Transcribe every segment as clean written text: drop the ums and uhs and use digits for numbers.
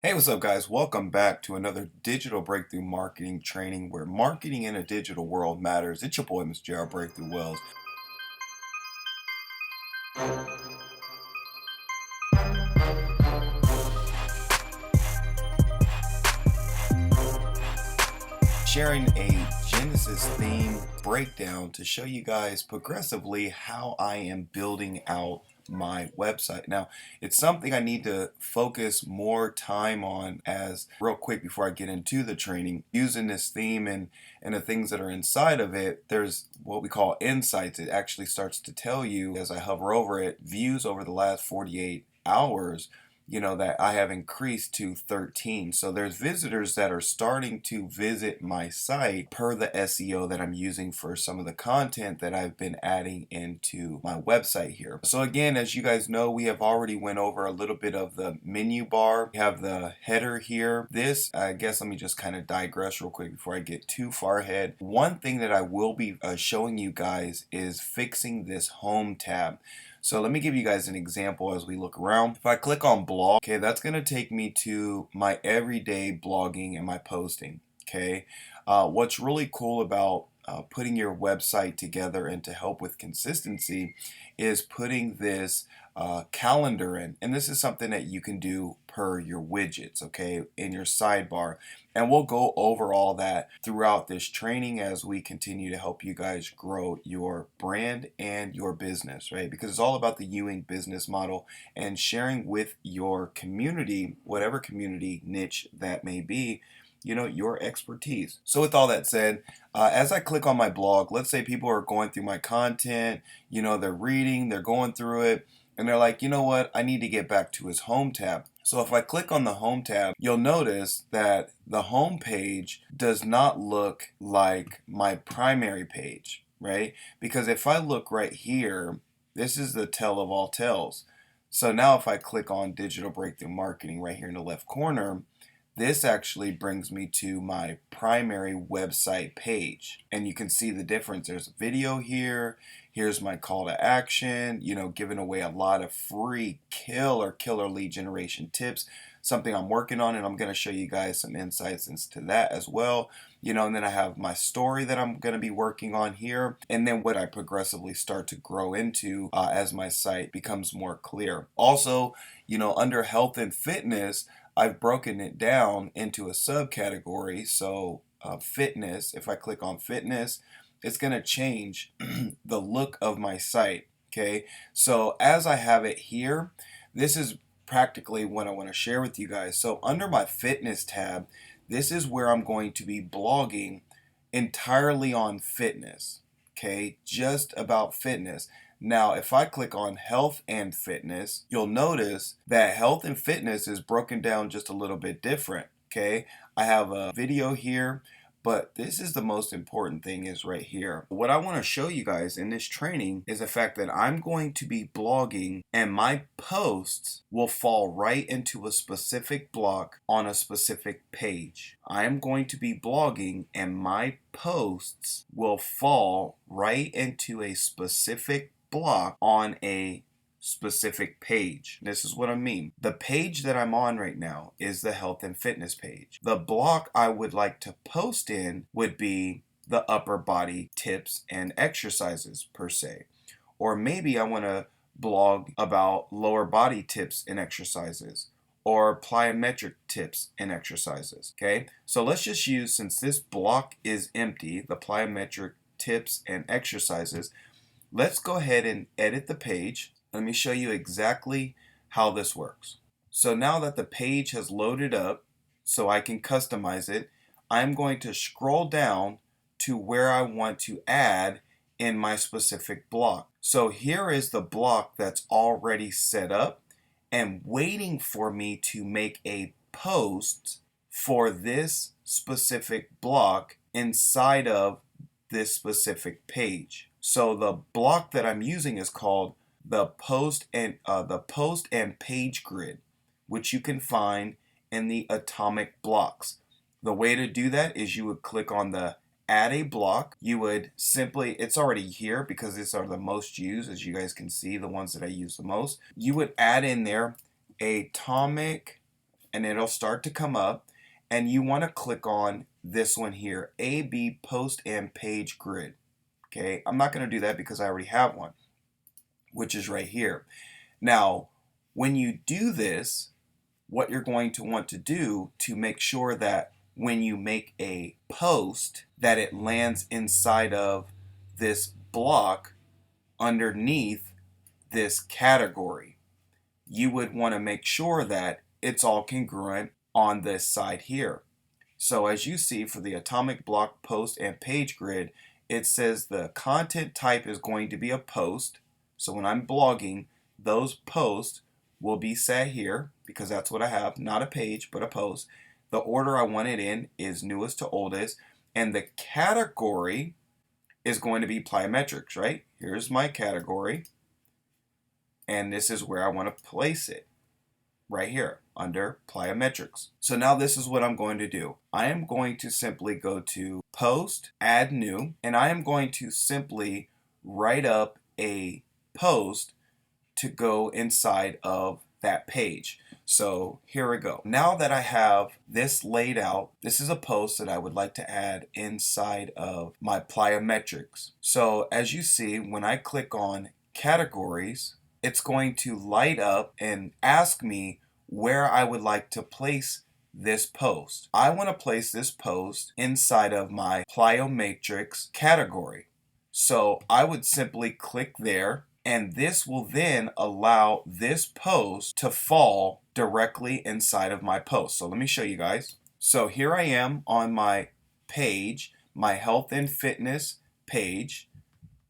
Hey, what's up, guys? Welcome back to another digital breakthrough marketing training where marketing in a digital world matters. It's your boy, Mr. JR Breakthrough Wells, sharing a Genesis theme breakdown to show you guys progressively how I am building out my website. Now, it's something I need to focus more time on as real quick before I get into the training. Using this theme and the things that are inside of it, there's what we call insights. It actually starts to tell you as I hover over it, views over the last 48 hours, that I have increased to 13. So there's visitors that are starting to visit my site per the SEO that I'm using for some of the content that I've been adding into my website here. So again, as you guys know, we have already went over a little bit of the menu bar. We have the header here. This, I guess, let me just kind of digress real quick before I get too far ahead. One thing that I will be showing you guys is fixing this home tab. So let me give you guys an example as we look around. If I click on blog, okay, that's going to take me to my everyday blogging and my posting, okay? What's really cool about putting your website together and to help with consistency is putting this calendar in. And this is something that you can do per your widgets, okay, in your sidebar. And we'll go over all that throughout this training as we continue to help you guys grow your brand and your business, right? Because it's all about the Ewing business model and sharing with your community, whatever community niche that may be, your expertise. So with all that said, as I click on my blog, let's say people are going through my content, they're reading, they're going through it, and they're like, you know what, I need to get back to his home tab. So if I click on the home tab, you'll notice that the home page does not look like my primary page, right? Because if I look right here, this is the tell of all tells. So now if I click on digital breakthrough marketing right here in the left corner, this actually brings me to my primary website page. And you can see the difference. There's a video here. Here's my call to action, giving away a lot of free killer lead generation tips, something I'm working on, and I'm going to show you guys some insights into that as well. And then I have my story that I'm going to be working on here, and then what I progressively start to grow into as my site becomes more clear. Also, under health and fitness, I've broken it down into a subcategory. So fitness, if I click on fitness, it's going to change the look of my site. Okay, so as I have it here, this is practically what I want to share with you guys. So under my fitness tab, this is where I'm going to be blogging entirely on fitness. Okay, just about fitness. Now, if I click on health and fitness, you'll notice that health and fitness is broken down just a little bit different. Okay, I have a video here, but this is the most important thing is right here. What I want to show you guys in this training is the fact that I'm going to be blogging and my posts will fall right into a specific block on a specific page. I am going to be blogging and my posts will fall right into a specific block on a specific page. This is what I mean. The page that I'm on right now is the health and fitness page. The block I would like to post in would be the upper body tips and exercises per se. Or maybe I want to blog about lower body tips and exercises or plyometric tips and exercises. Okay, so let's just use, since this block is empty, the plyometric tips and exercises, let's go ahead and edit the page. Let me show you exactly how this works. So now that the page has loaded up, so I can customize it, I'm going to scroll down to where I want to add in my specific block. So here is the block that's already set up and waiting for me to make a post for this specific block inside of this specific page. So the block that I'm using is called the post and page grid, which you can find in the atomic blocks. The way to do that is you would click on the add a block. You would simply, it's already here because these are the most used, as you guys can see, the ones that I use the most. You would add in there atomic and it'll start to come up, and you want to click on this one here, AB Post and Page Grid. Okay, I'm not going to do that because I already have one, which is right here. Now, when you do this, what you're going to want to do to make sure that when you make a post that it lands inside of this block underneath this category, you would want to make sure that it's all congruent on this side here. So as you see for the atomic block post and page grid, it says the content type is going to be a post. So when I'm blogging, those posts will be set here because that's what I have, not a page, but a post. The order I want it in is newest to oldest, and the category is going to be plyometrics, right? Here's my category, and this is where I want to place it, right here under plyometrics. So now this is what I'm going to do. I am going to simply go to post, add new, and I am going to simply write up a post to go inside of that page. So here we go. Now that I have this laid out, this is a post that I would like to add inside of my plyometrics. So as you see, when I click on categories, it's going to light up and ask me where I would like to place this post. I want to place this post inside of my plyometrics category. So I would simply click there, and this will then allow this post to fall directly inside of my post. So let me show you guys. So here I am on my page, my health and fitness page.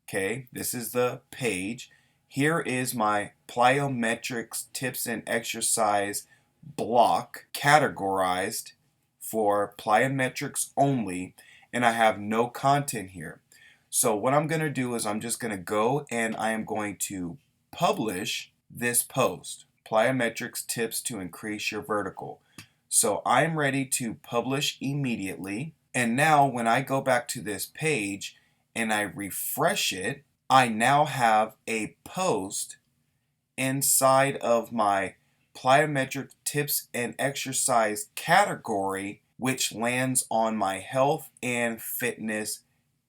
Okay, this is the page. Here is my plyometrics tips and exercise block categorized for plyometrics only, and I have no content here. So what I'm going to do is I'm just going to go and I am going to publish this post, plyometrics tips to increase your vertical. So I'm ready to publish immediately. And now when I go back to this page and I refresh it, I now have a post inside of my plyometric tips and exercise category, which lands on my health and fitness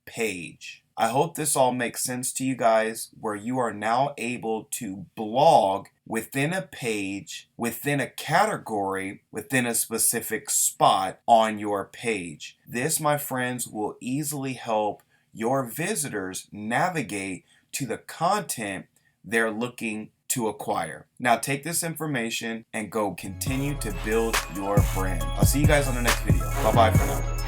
page. I hope this all makes sense to you guys, where you are now able to blog within a page, within a category, within a specific spot on your page. This, my friends, will easily help your visitors navigate to the content they're looking to acquire. Now take this information and go continue to build your brand. I'll see you guys on the next video. Bye bye for now.